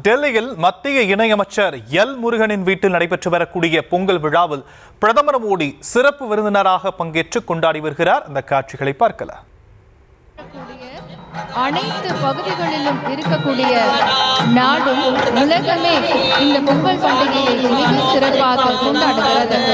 டெல்லியில் மத்திய இணையமைச்சர் எல் முருகனின் வீட்டில் நடைபெற்று வரக்கூடிய பொங்கல் விழாவில் பிரதமர் மோடி சிறப்பு விருந்தினராக பங்கேற்று கொண்டாடி வருகிறார். அந்த காட்சிகளை பார்க்கலாம். அனைத்து பகுதிகளிலும் இருக்கக்கூடிய நாடும் உலகமே இந்த பொங்கல் பண்டிகையை மிக சிறப்பாக கொண்டாடுகிறது.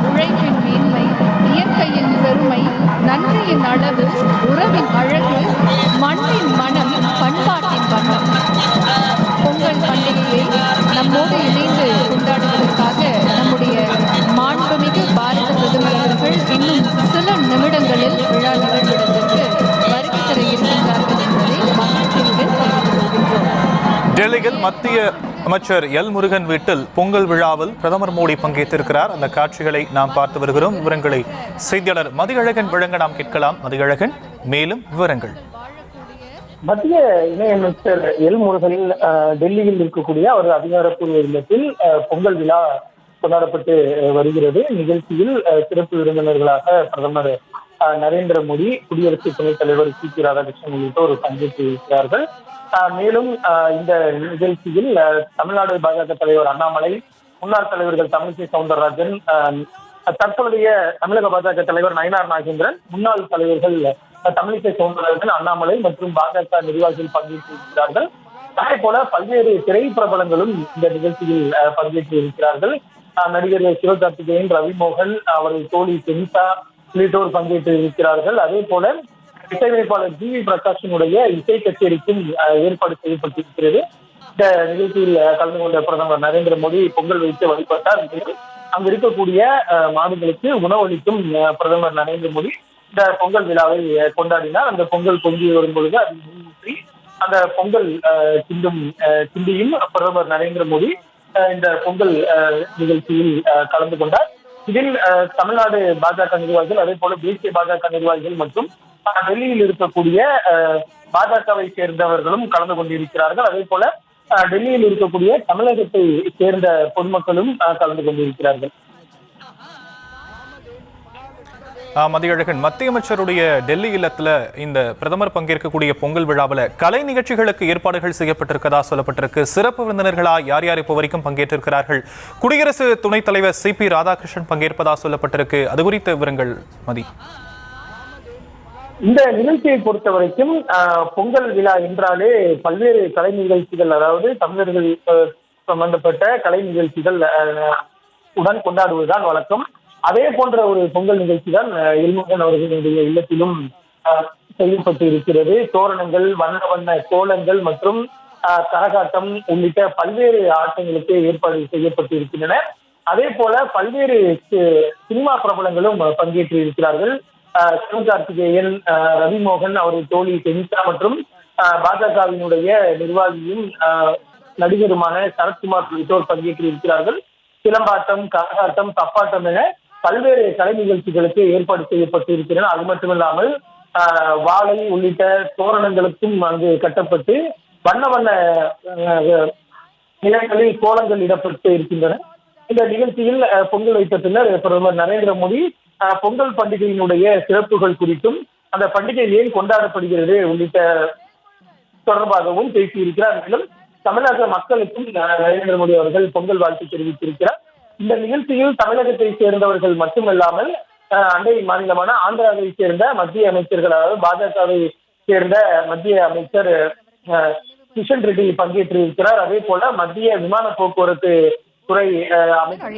உழைப்பின் மேன்மை, இயற்கையின் பெருமை, நன்றியின் அளவு, உறவின் அழகு, மண்ணின் மனம், பண்பாட்டின் வண்ணம். பொங்கல் பண்டிகையை நம்மோடு இணைந்து கொண்டாடுவதற்காக நம்முடைய மாண்புமிகு பாரத பிரதமர் அவர்கள் இன்னும் சில நிமிடங்களில் விழா நிகழ்விடத்திற்கு வருகை தர இருக்கின்றார்கள் என்பதை மகிழ்ச்சியுடன் தெரிவித்துக் கொள்கின்றோம். டெல்லியில் மத்திய அமைச்சர் எல் முருகன் வீட்டில் பொங்கல் விழாவில் பிரதமர் மோடி பங்கேற்றிருக்கிறார். அந்த காட்சிகளை நாம் பார்த்து வருகிறோம். விவரங்களை செய்தியாளர் மதியழகன் வழங்க நாம் கேட்கலாம். மதியழகன், மேலும் விவரங்கள். மத்திய இணையமைச்சர் எல் முருகன் டெல்லியில் இருக்கக்கூடிய ஒரு அதிகாரப்பூர்வ இல்லத்தில் பொங்கல் விழா கொண்டாடப்பட்டு வருகிறது. நிகழ்ச்சியில் சிறப்பு விருந்தினர்களாக பிரதமர் நரேந்திர மோடி, குடியரசு துணைத் தலைவர் சி.பி. ராதாகிருஷ்ணன் உள்ளிட்டோர் பங்கேற்றிருக்கிறார்கள். மேலும் இந்த நிகழ்ச்சியில் தமிழ்நாடு பாஜக தலைவர் அண்ணாமலை, முன்னாள் தலைவர்கள் தமிழிசை சவுந்தரராஜன், தற்போதைய தமிழக பாஜக தலைவர் நயினார் நாகேந்திரன், முன்னாள் தலைவர்கள் தமிழிசை சவுந்தரராஜன், அண்ணாமலை மற்றும் பாஜக நிர்வாகிகள் பங்கேற்றிருக்கிறார்கள். அதே போல பல்வேறு திரைப்பிரபலங்களும் இந்த நிகழ்ச்சியில் பங்கேற்று இருக்கிறார்கள். நடிகர் சிவகார்த்திகேயன், ரவிமோகன், அவரது தோழி செனிதா உள்ளிட்டோர் பங்கேற்று இருக்கிறார்கள். அதே போல இசையமைப்பாளர் ஜி வி பிரகாஷினுடைய இசை கச்சேரிக்கும் ஏற்பாடு செய்யப்பட்டிருக்கிறது. இந்த நிகழ்ச்சியில் கலந்து கொண்ட பிரதமர் நரேந்திர மோடி பொங்கல் வைத்து வழிபட்டார். அங்கு இருக்கக்கூடிய மாடுகளுக்கு உணவளிக்கும் பிரதமர் நரேந்திர மோடி இந்த பொங்கல் விழாவை கொண்டாடினார். அந்த பொங்கல் பொங்கி வரும் பொழுது அது ஊற்றி அந்த பொங்கல் கிண்டியும் பிரதமர் நரேந்திர மோடி இந்த பொங்கல் நிகழ்ச்சியில் கலந்து கொண்டார். இதில் தமிழ்நாடு பாஜக நிர்வாகிகள், அதே போல தேசிய பாஜக நிர்வாகிகள் மற்றும் டெல்லியில் இருக்கக்கூடிய பாஜகவை சேர்ந்தவர்களும் கலந்து கொண்டிருக்கிறார்கள். அதே போல டெல்லியில் இருக்கக்கூடிய தமிழகத்தை சேர்ந்த பொதுமக்களும் கலந்து கொண்டிருக்கிறார்கள். மதியழகன், மத்திய அமைச்சருடைய டெல்லி இல்லத்துல இந்த பிரதமர் பங்கேற்கக்கூடிய பொங்கல் விழாவில் கலை நிகழ்ச்சிகளுக்கு ஏற்பாடுகள் செய்யப்பட்டிருக்கதா சொல்லப்பட்டிருக்கு. சிறப்பு விருந்தினர்களா யார் யார் இப்போ வரைக்கும் பங்கேற்றிருக்கிறார்கள்? குடியரசு துணைத் தலைவர் சி.பி. ராதாகிருஷ்ணன் பங்கேற்பதா சொல்லப்பட்டிருக்கு. அது குறித்த விவரங்கள் மதி. இந்த நிகழ்ச்சியை பொறுத்த வரைக்கும் பொங்கல் விழா என்றாலே பல்வேறு கலை நிகழ்ச்சிகள், அதாவது தமிழர்கள் சம்பந்தப்பட்ட கலை நிகழ்ச்சிகள் உடன் கொண்டாடுவதுதான் வழக்கம். அதே போன்ற ஒரு பொங்கல் நிகழ்ச்சி தான் எல்முருகன் அவர்களுடைய இல்லத்திலும் செய்யப்பட்டு இருக்கிறது. தோரணங்கள், வண்ண வண்ண கோலங்கள் மற்றும் கரகாட்டம் உள்ளிட்ட பல்வேறு ஆட்டங்களுக்கு ஏற்பாடு செய்யப்பட்டு இருக்கின்றன. அதே போல பல்வேறு சினிமா பிரபலங்களும் பங்கேற்று இருக்கிறார்கள். சிவகார்த்திகேயன், ரவிமோகன், அவரது தோழி செனிதா மற்றும் பாஜகவினுடைய நிர்வாகியும் நடிகருமான சரத்குமார் உள்ளிட்டோர் பங்கேற்று இருக்கிறார்கள். சிலம்பாட்டம், கரகாட்டம், தப்பாட்டம் என பல்வேறு கலை நிகழ்ச்சிகளுக்கு ஏற்பாடு செய்யப்பட்டு இருக்கிறன. அது மட்டுமில்லாமல் வாழை உள்ளிட்ட தோரணங்களுக்கும் அங்கு கட்டப்பட்டு வண்ண வண்ண நிலங்களில் கோலங்கள் இடப்பட்டு இருக்கின்றன. இந்த நிகழ்ச்சியில் பொங்கல் வைத்த பின்னர் பிரதமர் நரேந்திர மோடி பொங்கல் பண்டிகையினுடைய சிறப்புகள் குறித்தும், அந்த பண்டிகை ஏன் கொண்டாடப்படுகிறது உள்ளிட்ட தொடர்பாகவும் பேசியிருக்கிறார். மேலும் தமிழக மக்களுக்கும் நரேந்திர மோடி அவர்கள் பொங்கல் வாழ்த்து தெரிவித்திருக்கிறார். இந்த நிகழ்ச்சியில் தமிழகத்தை சேர்ந்தவர்கள் மட்டுமல்லாமல் அண்டை மாநிலமான ஆந்திராவை சேர்ந்த மத்திய அமைச்சர்கள், அதாவது பாஜகவை சேர்ந்த மத்திய அமைச்சர் கிஷன் ரெட்டி பங்கேற்றிருக்கிறார். அதே போல மத்திய விமான போக்குவரத்து துறை அமைச்சர்